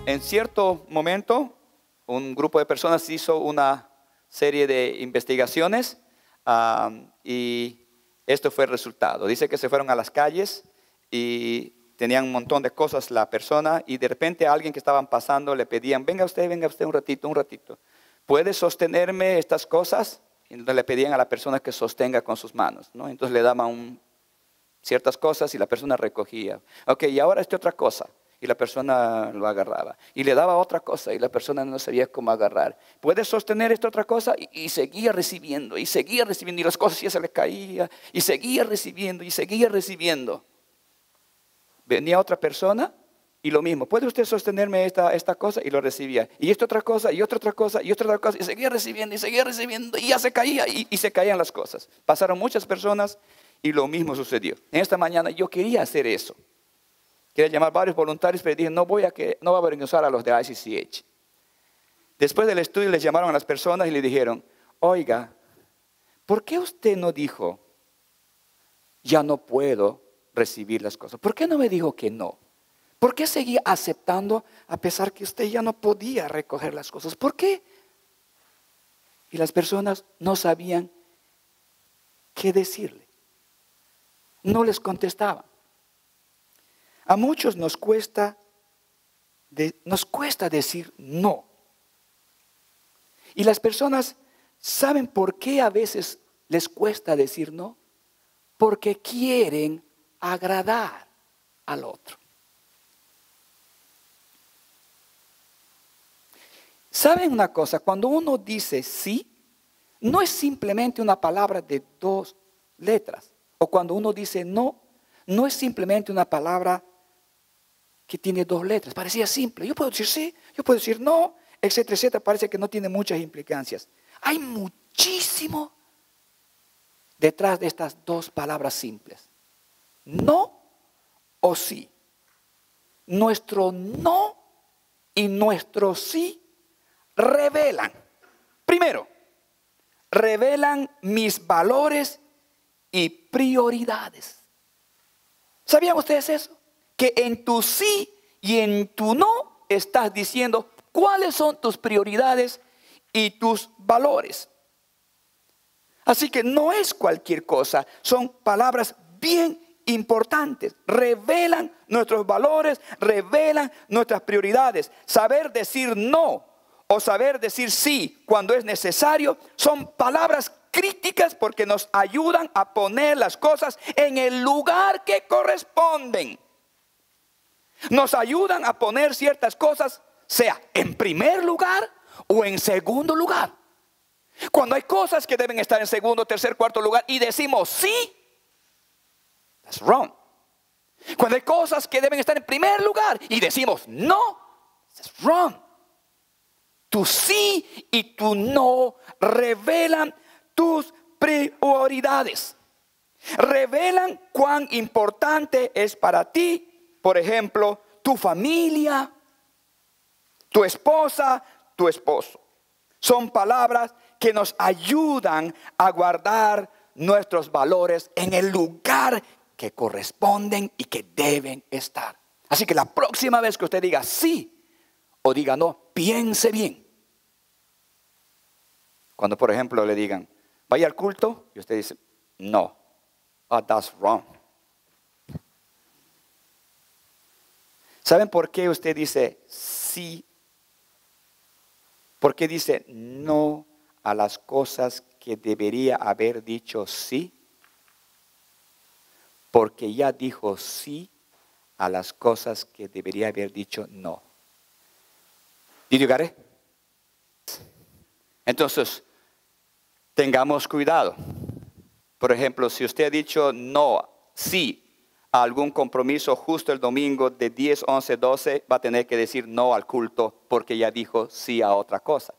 En cierto momento, un grupo de personas hizo una serie de investigaciones y esto fue el resultado. Dice que se fueron a las calles y tenían un montón de cosas la persona y de repente a alguien que estaban pasando le pedían, venga usted un ratito. ¿Puede sostenerme estas cosas? Y entonces le pedían a la persona que sostenga con sus manos, ¿no? Entonces le daban ciertas cosas y la persona recogía. Ok, y ahora esta otra cosa. Y la persona lo agarraba. Y le daba otra cosa y la persona no sabía cómo agarrar. ¿Puede sostener esta otra cosa? Y seguía recibiendo, y seguía recibiendo. Y las cosas ya se le caían. Y seguía recibiendo, y seguía recibiendo. Venía otra persona y lo mismo. ¿Puede usted sostenerme esta cosa? Y lo recibía. Y esta otra cosa, y otra cosa, y otra cosa. Y seguía recibiendo, y seguía recibiendo. Y ya se caía, y se caían las cosas. Pasaron muchas personas y lo mismo sucedió. En esta mañana yo quería hacer eso. Quería llamar varios voluntarios, pero dije, no voy a avergonzar a los de ICCH. Después del estudio les llamaron a las personas y le dijeron, oiga, ¿por qué usted no dijo, ya no puedo recibir las cosas? ¿Por qué no me dijo que no? ¿Por qué seguía aceptando a pesar que usted ya no podía recoger las cosas? ¿Por qué? Y las personas no sabían qué decirle. No les contestaban. A muchos nos cuesta decir no. Y las personas saben por qué a veces les cuesta decir no. Porque quieren agradar al otro. ¿Saben una cosa? Cuando uno dice sí, no es simplemente una palabra de 2 letras. O cuando uno dice no, no es simplemente una palabra que tiene 2 letras. Parecía simple. Yo puedo decir sí, yo puedo decir no, etcétera, etcétera. Parece que no tiene muchas implicancias. Hay muchísimo detrás de estas 2 palabras simples. No o sí. Nuestro no y nuestro sí revelan. Primero, revelan mis valores y prioridades. ¿Sabían ustedes eso? Que en tu sí y en tu no estás diciendo cuáles son tus prioridades y tus valores. Así que no es cualquier cosa, son palabras bien importantes. Revelan nuestros valores, revelan nuestras prioridades. Saber decir no o saber decir sí cuando es necesario son palabras críticas porque nos ayudan a poner las cosas en el lugar que corresponden. Nos ayudan a poner ciertas cosas, sea en primer lugar o en segundo lugar. Cuando hay cosas que deben estar en segundo, tercer, cuarto lugar y decimos sí, that's wrong. Cuando hay cosas que deben estar en primer lugar y decimos no, that's wrong. Tu sí y tu no revelan tus prioridades. Revelan cuán importante es para ti. Por ejemplo, tu familia, tu esposa, tu esposo. Son palabras que nos ayudan a guardar nuestros valores en el lugar que corresponden y que deben estar. Así que la próxima vez que usted diga sí o diga no, piense bien. Cuando, por ejemplo, le digan, vaya al culto, y usted dice, no, that's wrong. ¿Saben por qué usted dice sí? ¿Por qué dice no a las cosas que debería haber dicho sí? Porque ya dijo sí a las cosas que debería haber dicho no. ¿Did you get it? Entonces, tengamos cuidado. Por ejemplo, si usted ha dicho no, sí, a algún compromiso justo el domingo de 10, 11, 12, va a tener que decir no al culto porque ya dijo sí a otra cosa.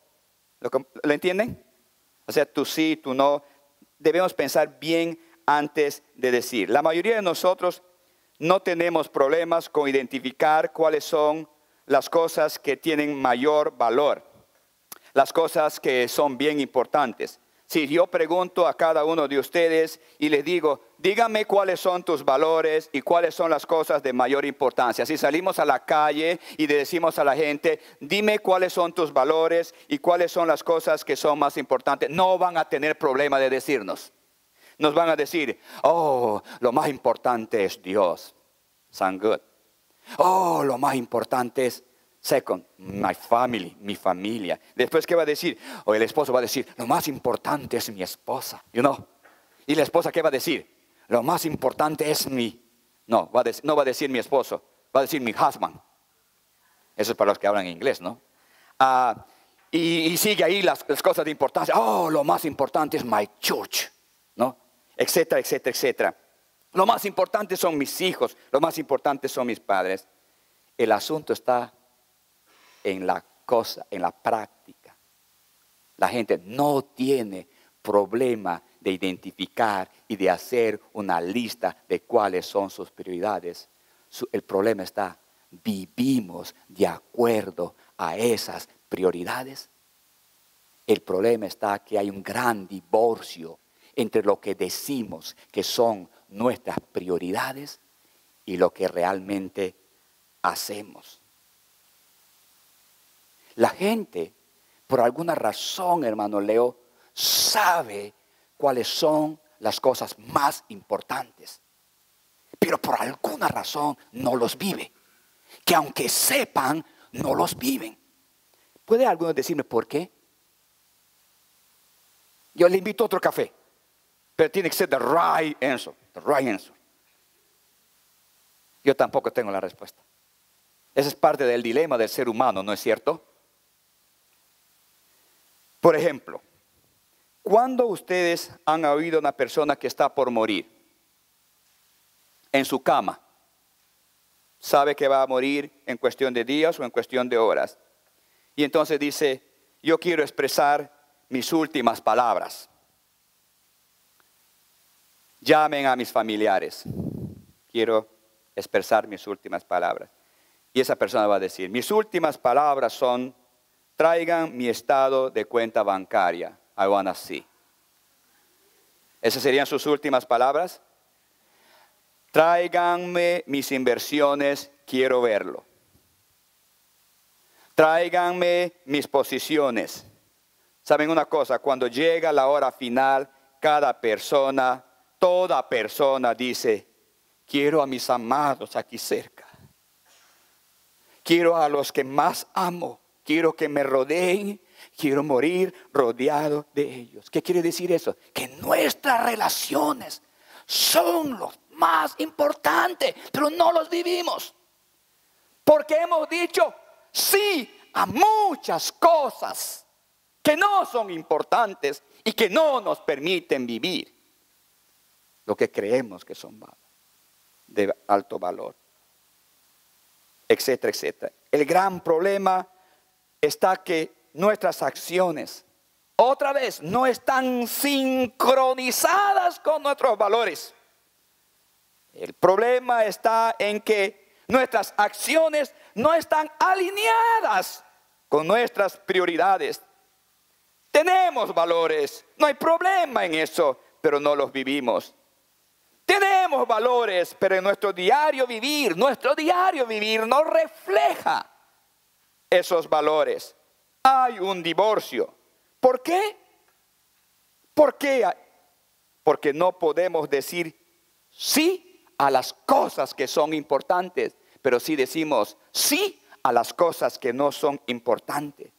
¿Lo entienden? O sea, tu sí, tu no, debemos pensar bien antes de decir. La mayoría de nosotros no tenemos problemas con identificar cuáles son las cosas que tienen mayor valor, las cosas que son bien importantes. Si yo pregunto a cada uno de ustedes y les digo, dígame cuáles son tus valores y cuáles son las cosas de mayor importancia. Si salimos a la calle y le decimos a la gente, dime cuáles son tus valores y cuáles son las cosas que son más importantes, no van a tener problema de decirnos. Nos van a decir, oh, lo más importante es Dios. Sound good. Oh, lo más importante es, second, my family, mi familia. Después, ¿qué va a decir? O el esposo va a decir, lo más importante es mi esposa. You know? Y la esposa, ¿qué va a decir? Lo más importante es no va a decir mi esposo, va a decir mi husband. Eso es para los que hablan inglés, ¿no? Y sigue ahí las cosas de importancia. Oh, lo más importante es my church, ¿no? Etcétera, etcétera, etcétera. Lo más importante son mis hijos, lo más importante son mis padres. El asunto está en la cosa, en la práctica. La gente no tiene problema de identificar y de hacer una lista de cuáles son sus prioridades. El problema está, ¿vivimos de acuerdo a esas prioridades? El problema está que hay un gran divorcio entre lo que decimos que son nuestras prioridades y lo que realmente hacemos. La gente, por alguna razón, hermano Leo, sabe cuáles son las cosas más importantes, pero por alguna razón no los vive, que aunque sepan, no los viven. ¿Puede alguno decirme por qué? Yo le invito a otro café, pero tiene que ser the right answer. Yo tampoco tengo la respuesta. Esa es parte del dilema del ser humano, ¿no es cierto? Por ejemplo, ¿cuándo ustedes han oído a una persona que está por morir en su cama? Sabe que va a morir en cuestión de días o en cuestión de horas. Y entonces dice, yo quiero expresar mis últimas palabras. Llamen a mis familiares. Quiero expresar mis últimas palabras. Y esa persona va a decir, mis últimas palabras son, traigan mi estado de cuenta bancaria. I wanna see. ¿Esas serían sus últimas palabras? Tráiganme mis inversiones, quiero verlo. Tráiganme mis posiciones. ¿Saben una cosa? Cuando llega la hora final, toda persona dice, quiero a mis amados aquí cerca. Quiero a los que más amo. Quiero que me rodeen. Quiero morir rodeado de ellos. ¿Qué quiere decir eso? Que nuestras relaciones son lo más importante, pero no los vivimos. Porque hemos dicho sí a muchas cosas que no son importantes y que no nos permiten vivir lo que creemos que son de alto valor, etcétera, etcétera. El gran problema está que nuestras acciones, otra vez, no están sincronizadas con nuestros valores. El problema está en que nuestras acciones no están alineadas con nuestras prioridades. Tenemos valores, no hay problema en eso, pero no los vivimos. Tenemos valores, pero en nuestro diario vivir no refleja esos valores. Hay un divorcio. ¿Por qué? ¿Por qué? Porque no podemos decir sí a las cosas que son importantes, pero sí decimos sí a las cosas que no son importantes.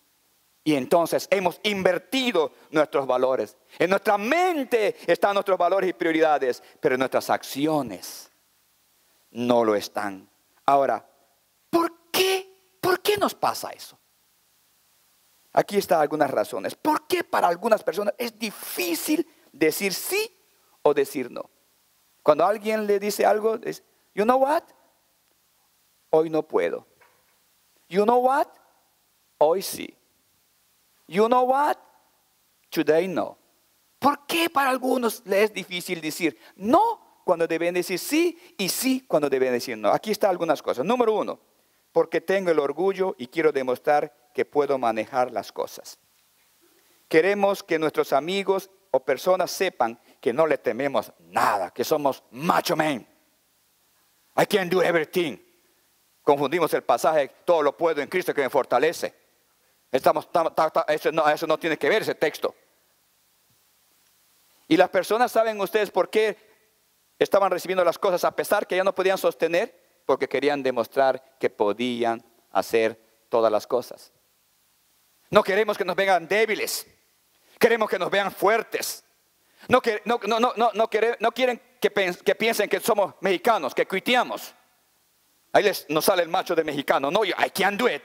Y entonces hemos invertido nuestros valores. En nuestra mente están nuestros valores y prioridades, pero en nuestras acciones no lo están. Ahora, ¿por qué? ¿Por qué nos pasa eso? Aquí están algunas razones. ¿Por qué para algunas personas es difícil decir sí o decir no? Cuando alguien le dice algo, dice, you know what? Hoy no puedo. You know what? Hoy sí. You know what? Today no. ¿Por qué para algunos les es difícil decir no cuando deben decir sí y sí cuando deben decir no? Aquí están algunas cosas. Número 1, porque tengo el orgullo y quiero demostrar que puedo manejar las cosas. Queremos que nuestros amigos o personas sepan que no le tememos nada, que somos macho man. I can do everything. Confundimos el pasaje, todo lo puedo en Cristo que me fortalece. Eso no tiene que ver ese texto. Y las personas, ¿saben ustedes por qué estaban recibiendo las cosas a pesar que ya no podían sostener? Porque querían demostrar que podían hacer todas las cosas. No queremos que nos vean débiles. Queremos que nos vean fuertes. No quieren que piensen que somos mexicanos, que cuiteamos. Ahí nos sale el macho de mexicano. No, I can't do it.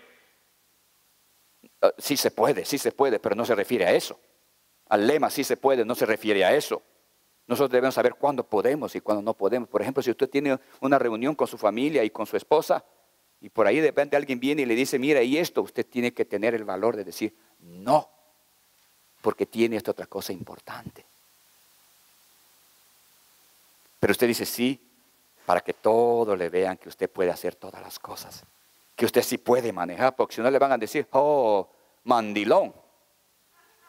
Sí se puede, pero no se refiere a eso. Al lema sí se puede, no se refiere a eso. Nosotros debemos saber cuándo podemos y cuándo no podemos. Por ejemplo, si usted tiene una reunión con su familia y con su esposa, y por ahí de repente alguien viene y le dice, mira, y esto, usted tiene que tener el valor de decir, no, porque tiene esta otra cosa importante. Pero usted dice sí, para que todos le vean que usted puede hacer todas las cosas. Que usted sí puede manejar, porque si no le van a decir, oh, mandilón.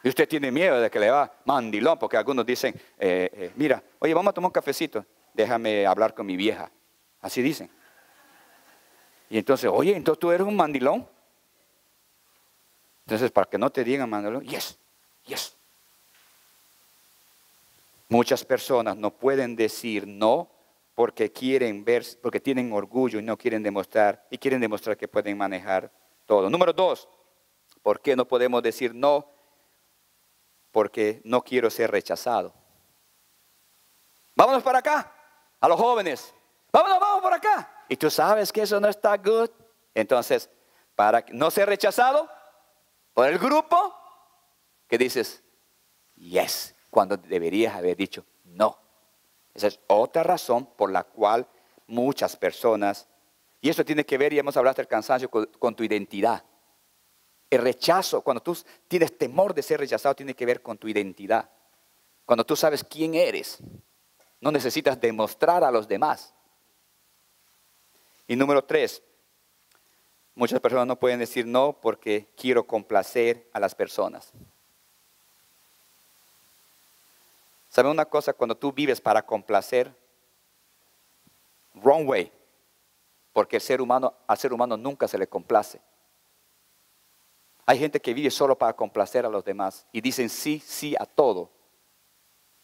Y usted tiene miedo de que le va mandilón, porque algunos dicen, mira, oye, vamos a tomar un cafecito, déjame hablar con mi vieja. Así dicen. Y entonces, oye, entonces tú eres un mandilón. Entonces, para que no te digan mandilón, yes. Muchas personas no pueden decir no porque porque tienen orgullo y no quieren demostrar, y quieren demostrar que pueden manejar todo. Número 2, ¿por qué no podemos decir no? Porque no quiero ser rechazado. Vámonos para acá, a los jóvenes. Vamos por acá. Y tú sabes que eso no está good. Entonces, para no ser rechazado por el grupo, ¿qué dices? Yes, cuando deberías haber dicho no. Esa es otra razón por la cual muchas personas, y eso tiene que ver, y hemos hablado hasta el cansancio, con tu identidad. El rechazo, cuando tú tienes temor de ser rechazado, tiene que ver con tu identidad. Cuando tú sabes quién eres, no necesitas demostrar a los demás. Y número 3, muchas personas no pueden decir no porque quiero complacer a las personas. ¿Saben una cosa? Cuando tú vives para complacer, wrong way, porque al ser humano nunca se le complace. Hay gente que vive solo para complacer a los demás y dicen sí a todo.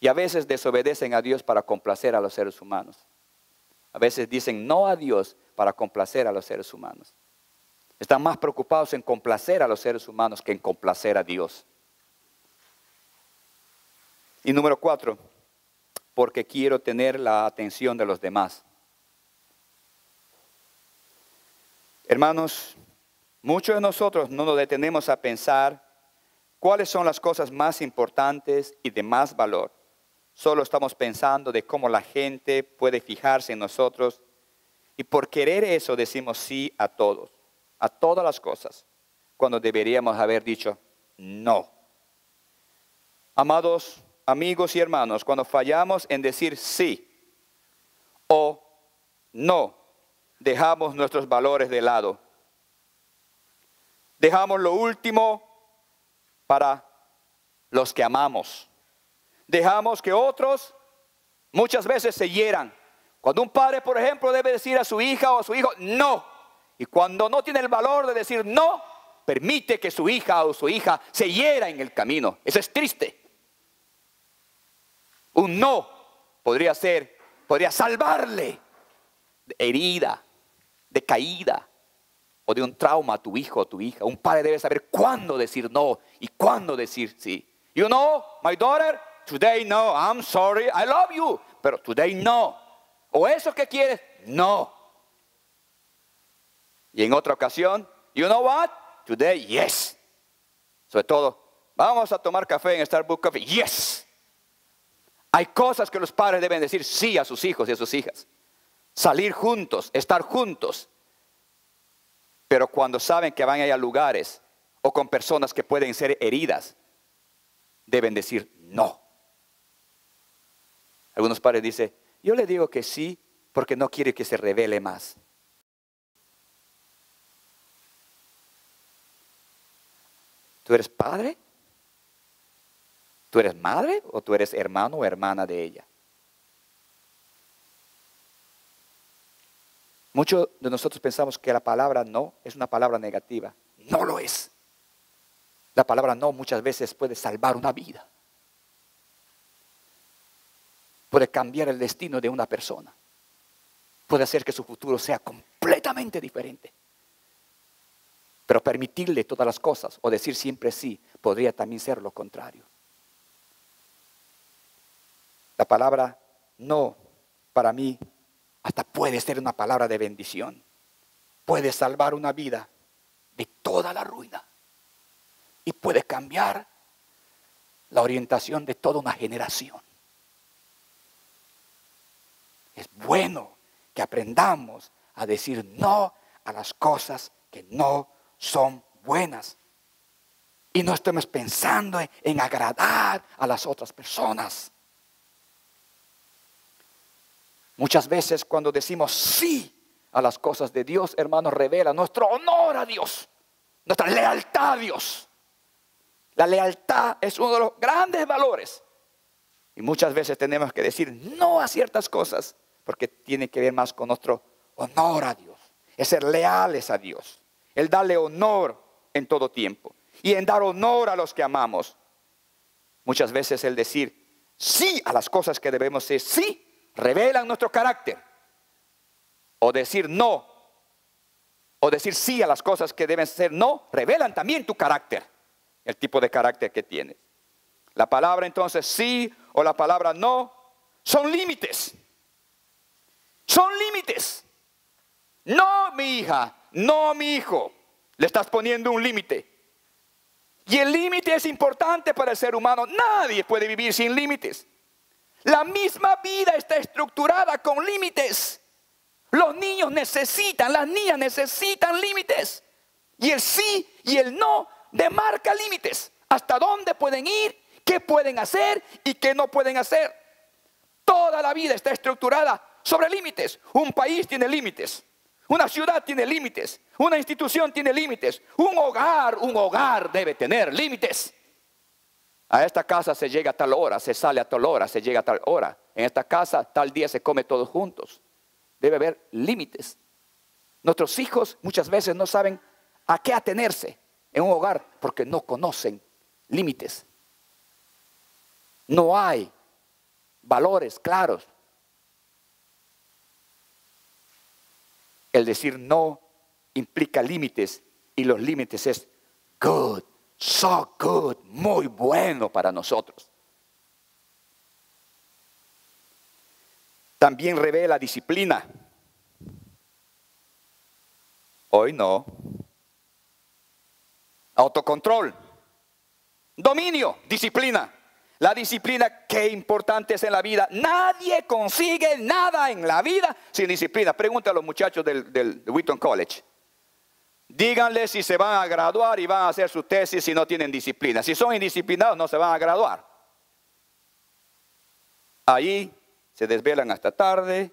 Y a veces desobedecen a Dios para complacer a los seres humanos. A veces dicen no a Dios para complacer a los seres humanos. Están más preocupados en complacer a los seres humanos que en complacer a Dios. Y número 4, porque quiero tener la atención de los demás. Hermanos, muchos de nosotros no nos detenemos a pensar cuáles son las cosas más importantes y de más valor. Solo estamos pensando de cómo la gente puede fijarse en nosotros. Y por querer eso decimos sí a todos, a todas las cosas, cuando deberíamos haber dicho no. Amados amigos y hermanos, cuando fallamos en decir sí o no, dejamos nuestros valores de lado. Dejamos lo último para los que amamos. Dejamos que otros muchas veces se hieran. Cuando un padre, por ejemplo, debe decir a su hija o a su hijo no, y cuando no tiene el valor de decir no, permite que su hija o su hija se hiera en el camino. Eso es triste. Un no podría salvarle de herida, de caída o de un trauma a tu hijo o tu hija. Un padre debe saber cuándo decir no y cuándo decir sí. You know, my daughter, today no, I'm sorry, I love you, pero today no. ¿O eso que quieres? No. Y en otra ocasión, you know what? Today, yes. Sobre todo, vamos a tomar café en Starbucks Coffee. Yes. Hay cosas que los padres deben decir sí a sus hijos y a sus hijas. Salir juntos, estar juntos. Pero cuando saben que van a ir a lugares o con personas que pueden ser heridas, deben decir no. Algunos padres dicen, yo le digo que sí porque no quiere que se revele más. ¿Tú eres padre? ¿Tú eres madre o tú eres hermano o hermana de ella? Muchos de nosotros pensamos que la palabra no es una palabra negativa. No lo es. La palabra no muchas veces puede salvar una vida. Puede cambiar el destino de una persona. Puede hacer que su futuro sea completamente diferente. Pero permitirle todas las cosas o decir siempre sí podría también ser lo contrario. La palabra no para mí hasta puede ser una palabra de bendición. Puede salvar una vida de toda la ruina. Y puede cambiar la orientación de toda una generación. Es bueno que aprendamos a decir no a las cosas que no son buenas. Y no estemos pensando en agradar a las otras personas. Muchas veces cuando decimos sí a las cosas de Dios, hermanos, revela nuestro honor a Dios, nuestra lealtad a Dios. La lealtad es uno de los grandes valores. Y muchas veces tenemos que decir no a ciertas cosas porque tiene que ver más con nuestro honor a Dios. Es ser leales a Dios. El darle honor en todo tiempo. Y en dar honor a los que amamos. Muchas veces el decir sí a las cosas que debemos decir sí revelan nuestro carácter. O decir no, o decir sí a las cosas que deben ser no, revelan también tu carácter, el tipo de carácter que tienes. La palabra entonces sí o la palabra no son límites. Son límites. No, mi hija, no, mi hijo. Le estás poniendo un límite. Y el límite es importante para el ser humano. Nadie puede vivir sin límites. La misma vida está estructurada con límites. Los niños necesitan, las niñas necesitan límites. Y el sí y el no demarca límites. Hasta dónde pueden ir, qué pueden hacer y qué no pueden hacer. Toda la vida está estructurada sobre límites. Un país tiene límites. Una ciudad tiene límites. Una institución tiene límites. Un hogar debe tener límites. A esta casa se llega a tal hora, se sale a tal hora, se llega a tal hora. En esta casa tal día se come todos juntos. Debe haber límites. Nuestros hijos muchas veces no saben a qué atenerse en un hogar porque no conocen límites. No hay valores claros. El decir no implica límites y los límites es good. So good, muy bueno para nosotros. También revela disciplina. Hoy no. Autocontrol. Dominio, disciplina. La disciplina, qué importante es en la vida. Nadie consigue nada en la vida sin disciplina. Pregunta a los muchachos del Wheaton College. Díganle si se van a graduar y van a hacer su tesis si no tienen disciplina. Si son indisciplinados no se van a graduar. Ahí se desvelan hasta tarde.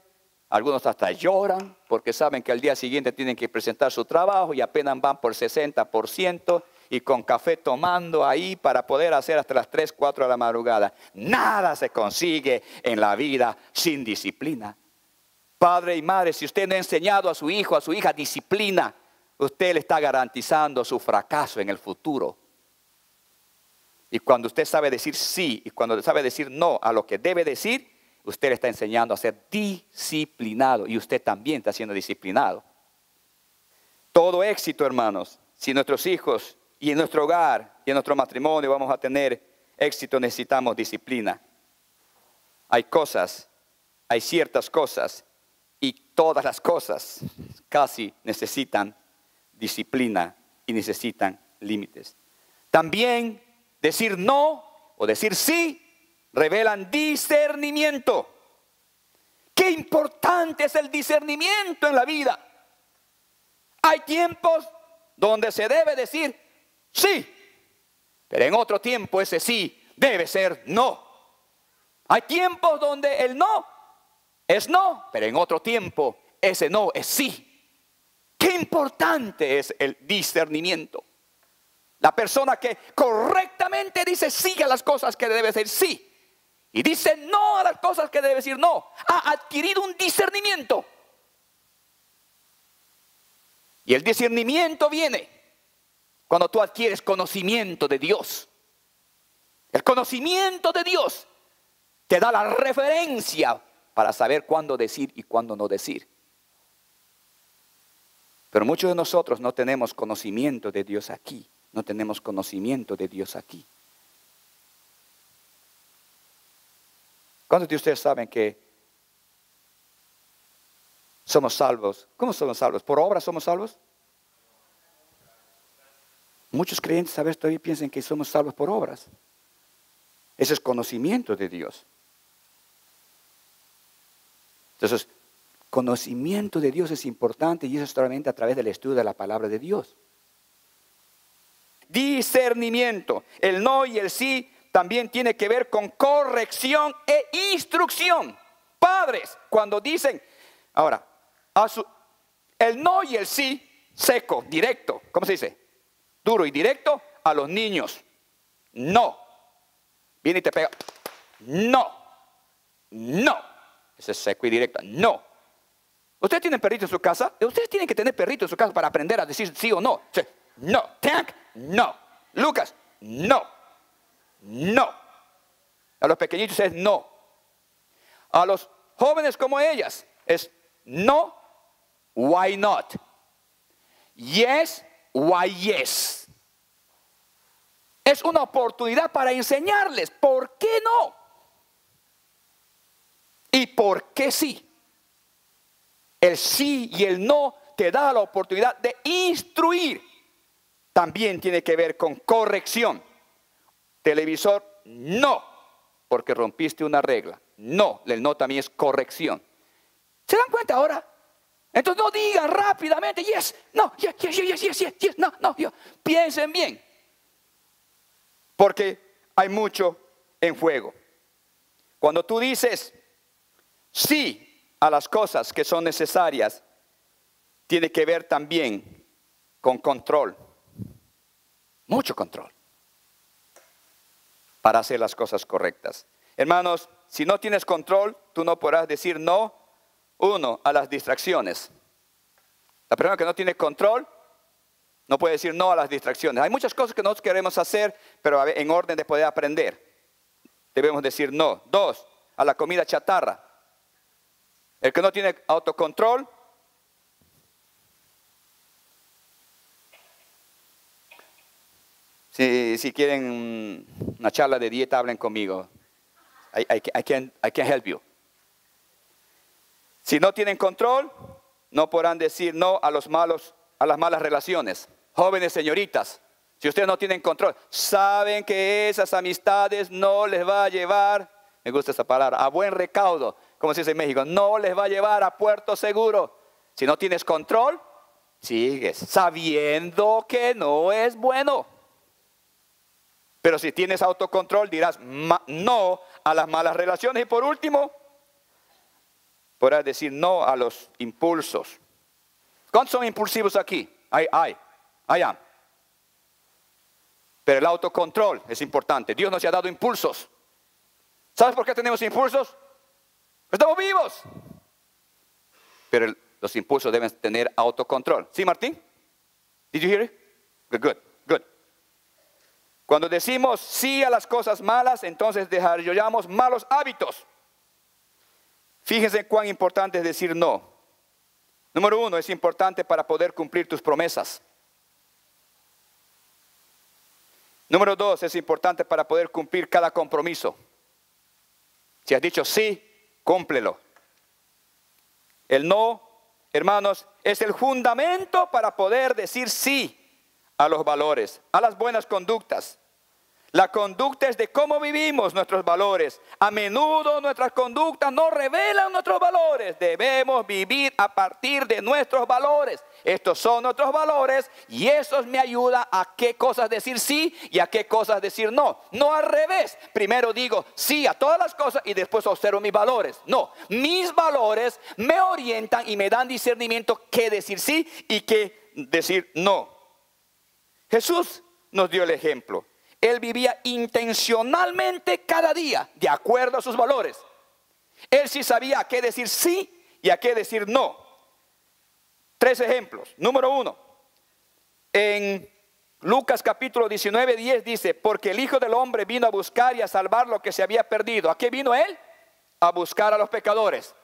Algunos hasta lloran porque saben que al día siguiente tienen que presentar su trabajo y apenas van por 60% y con café tomando ahí para poder hacer hasta las 3, 4 de la madrugada. Nada se consigue en la vida sin disciplina. Padre y madre, si usted no ha enseñado a su hijo, a su hija disciplina, usted le está garantizando su fracaso en el futuro. Y cuando usted sabe decir sí y cuando sabe decir no a lo que debe decir, usted le está enseñando a ser disciplinado y usted también está siendo disciplinado. Todo éxito, hermanos, si nuestros hijos y en nuestro hogar y en nuestro matrimonio vamos a tener éxito, necesitamos disciplina. Hay cosas, hay ciertas cosas y todas las cosas casi necesitan disciplina y necesitan límites. También decir no o decir sí revelan discernimiento. Qué importante es el discernimiento en la vida. Hay tiempos donde se debe decir sí, pero en otro tiempo ese sí debe ser no. Hay tiempos donde el no es no, pero en otro tiempo ese no es sí. Qué importante es el discernimiento. La persona que correctamente dice sí a las cosas que debe decir sí y dice no a las cosas que debe decir no, ha adquirido un discernimiento. Y el discernimiento viene cuando tú adquieres conocimiento de Dios. El conocimiento de Dios te da la referencia para saber cuándo decir y cuándo no decir. Pero muchos de nosotros no tenemos conocimiento de Dios aquí. No tenemos conocimiento de Dios aquí. ¿Cuántos de ustedes saben que somos salvos? ¿Cómo somos salvos? ¿Por obra somos salvos? Muchos creyentes a veces todavía piensan que somos salvos por obras. Ese es conocimiento de Dios. Entonces, conocimiento de Dios es importante y eso es solamente a través del estudio de la palabra de Dios. Discernimiento. El no y el sí también tiene que ver con corrección e instrucción. Padres, cuando dicen, ahora, el no y el sí, seco, directo, ¿cómo se dice? Duro y directo a los niños. No. Viene y te pega. No. No. Ese es seco y directo. No. ¿Ustedes tienen perritos en su casa? Ustedes tienen que tener perritos en su casa para aprender a decir sí o no. No. Tank. No. Lucas. No. No. A los pequeñitos es no. A los jóvenes como ellas es no. Why not? Yes. Why yes? Es una oportunidad para enseñarles por qué no y por qué sí. El sí y el no te da la oportunidad de instruir. También tiene que ver con corrección. Televisor, no, porque rompiste una regla. No, el no también es corrección. ¿Se dan cuenta ahora? Entonces no digan rápidamente, yes, no, yes, no, piensen bien. Porque hay mucho en juego. Cuando tú dices sí a las cosas que son necesarias, tiene que ver también con control. Mucho control. Para hacer las cosas correctas. Hermanos, si no tienes control, tú no podrás decir no. Uno, a las distracciones. La persona que no tiene control no puede decir no a las distracciones. Hay muchas cosas que nosotros queremos hacer, pero en orden de poder aprender. Debemos decir no. Dos, a la comida chatarra. El que no tiene autocontrol. Si quieren una charla de dieta, hablen conmigo. I can help you. Si no tienen control, no podrán decir no a las malas relaciones. Jóvenes señoritas, si ustedes no tienen control, saben que esas amistades no les va a llevar, me gusta esa palabra, a buen recaudo, como se dice en México, no les va a llevar a puerto seguro. Si no tienes control, sigues sabiendo que no es bueno. Pero si tienes autocontrol, dirás no a las malas relaciones. Y por último, podrás decir no a los impulsos. ¿Cuántos son impulsivos aquí? I am. Pero el autocontrol es importante. Dios nos ha dado impulsos. ¿Sabes por qué tenemos impulsos? Estamos vivos. Pero los impulsos deben tener autocontrol. ¿Sí, Martín? Did you hear it? Good. Cuando decimos sí a las cosas malas, entonces desarrollamos malos hábitos. Fíjense cuán importante es decir no. Número uno, es importante para poder cumplir tus promesas. Número dos, es importante para poder cumplir cada compromiso. Si has dicho sí, cúmplelo. El no, hermanos, es el fundamento para poder decir sí a los valores, a las buenas conductas. La conducta es de cómo vivimos nuestros valores. A menudo nuestras conductas no revelan nuestros valores. Debemos vivir a partir de nuestros valores. Estos son nuestros valores y eso me ayuda a qué cosas decir sí y a qué cosas decir no. No al revés. Primero digo sí a todas las cosas y después observo mis valores. No, mis valores me orientan y me dan discernimiento qué decir sí y qué decir no. Jesús nos dio el ejemplo. Él vivía intencionalmente cada día de acuerdo a sus valores. Él sí sabía a qué decir sí y a qué decir no. 3 ejemplos. Número 1. En Lucas capítulo 19, 10 dice, porque el Hijo del Hombre vino a buscar y a salvar lo que se había perdido. ¿A qué vino Él? A buscar a los pecadores.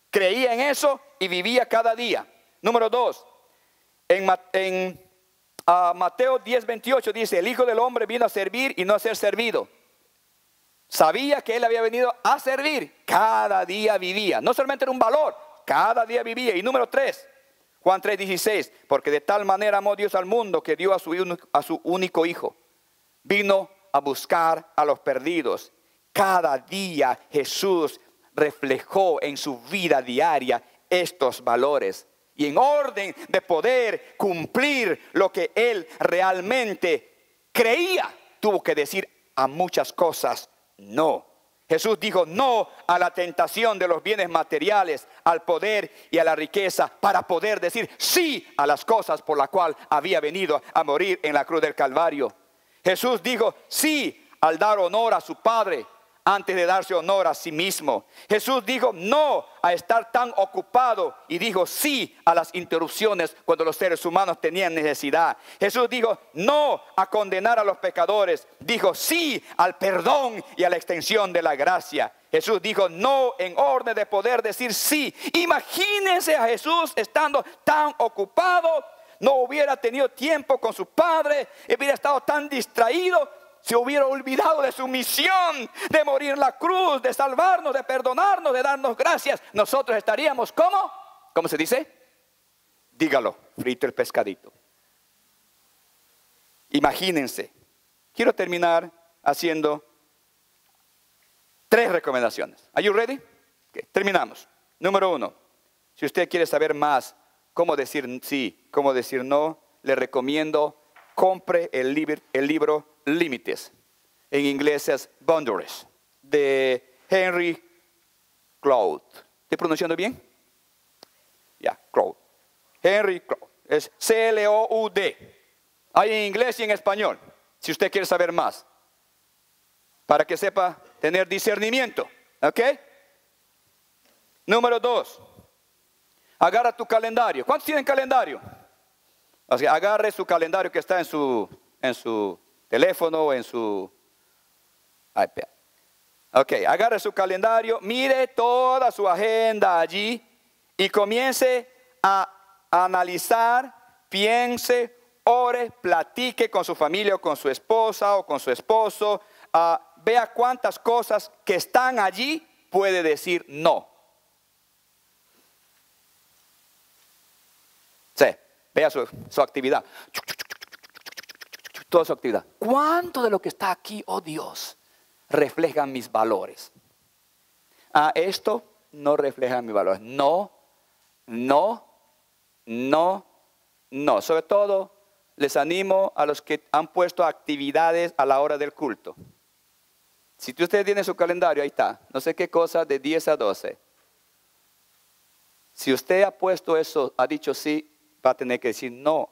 Creía en eso y vivía cada día. Número 2. En Mateo 10, 28 dice, el Hijo del Hombre vino a servir y no a ser servido. Sabía que Él había venido a servir. Cada día vivía. No solamente era un valor, cada día vivía. Y número 3. Juan 3:16, porque de tal manera amó Dios al mundo que dio a su único Hijo. Vino a buscar a los perdidos. Cada día Jesús reflejó en su vida diaria estos valores. Y en orden de poder cumplir lo que Él realmente creía, tuvo que decir a muchas cosas no. Jesús dijo no a la tentación de los bienes materiales, al poder y a la riqueza, para poder decir sí a las cosas por las cuales había venido a morir en la cruz del Calvario. Jesús dijo sí al dar honor a su Padre antes de darse honor a sí mismo. Jesús dijo no a estar tan ocupado y dijo sí a las interrupciones cuando los seres humanos tenían necesidad. Jesús dijo no a condenar a los pecadores. Dijo sí al perdón y a la extensión de la gracia. Jesús dijo no en orden de poder decir sí. Imagínense a Jesús estando tan ocupado, no hubiera tenido tiempo con su Padre, hubiera estado tan distraído. Se hubiera olvidado de su misión de morir en la cruz, de salvarnos, de perdonarnos, de darnos gracias. Nosotros estaríamos, ¿cómo? ¿Cómo se dice? Dígalo, frito el pescadito. Imagínense. Quiero terminar haciendo 3 recomendaciones. Are you ready? Okay, terminamos. Número 1. Si usted quiere saber más cómo decir sí, cómo decir no, le recomiendo compre el libro Límites. En inglés es Boundaries, de Henry Cloud. ¿Estoy pronunciando bien? Ya, Cloud. Henry Cloud. Es C-L-O-U-D. Hay en inglés y en español, si usted quiere saber más. Para que sepa tener discernimiento. ¿Ok? Número 2. Agarra tu calendario. ¿Cuántos tienen calendario? O sea, agarre su calendario que está en su teléfono o en su iPad. Ok, agarre su calendario, mire toda su agenda allí y comience a analizar, piense, ore, platique con su familia o con su esposa o con su esposo. Vea cuántas cosas que están allí puede decir no. Sí, vea su actividad. Toda su actividad. ¿Cuánto de lo que está aquí, oh Dios, refleja mis valores? Esto no refleja mis valores. No. Sobre todo, les animo a los que han puesto actividades a la hora del culto. Si usted tiene su calendario, ahí está. No sé qué cosa, de 10 a 12. Si usted ha puesto eso, ha dicho sí, va a tener que decir no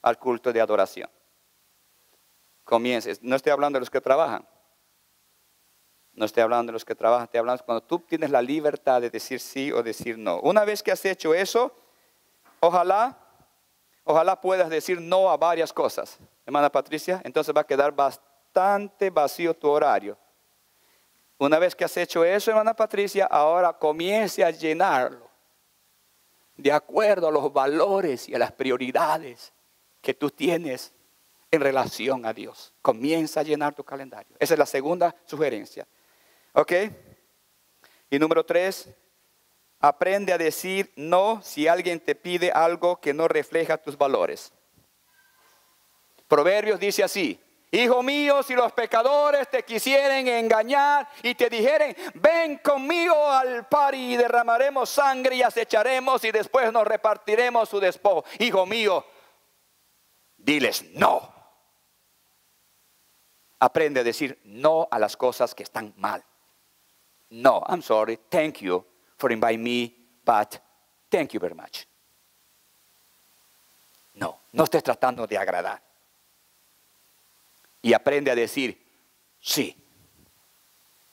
al culto de adoración. Comiences. No estoy hablando de los que trabajan. No estoy hablando de los que trabajan. Estoy hablando cuando tú tienes la libertad de decir sí o decir no. Una vez que has hecho eso, ojalá puedas decir no a varias cosas. Hermana Patricia, entonces va a quedar bastante vacío tu horario. Una vez que has hecho eso, hermana Patricia, ahora comience a llenarlo de acuerdo a los valores y a las prioridades que tú tienes en relación a Dios. Comienza a llenar tu calendario. Esa es la segunda sugerencia. ¿Ok? Y número 3, aprende a decir no si alguien te pide algo que no refleja tus valores. Proverbios dice así: hijo mío, si los pecadores te quisieren engañar y te dijeren, ven conmigo al party y derramaremos sangre y acecharemos y después nos repartiremos su despojo. Hijo mío, diles no. Aprende a decir no a las cosas que están mal. No, I'm sorry, thank you for inviting me, but thank you very much. No estés tratando de agradar. Y aprende a decir sí.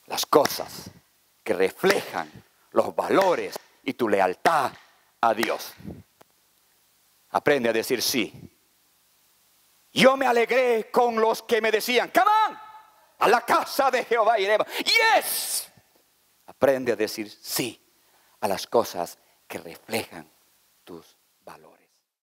Las cosas que reflejan los valores y tu lealtad a Dios. Aprende a decir sí. Yo me alegré con los que me decían, come on, a la casa de Jehová iremos. Yes. Aprende a decir sí a las cosas que reflejan tus valores.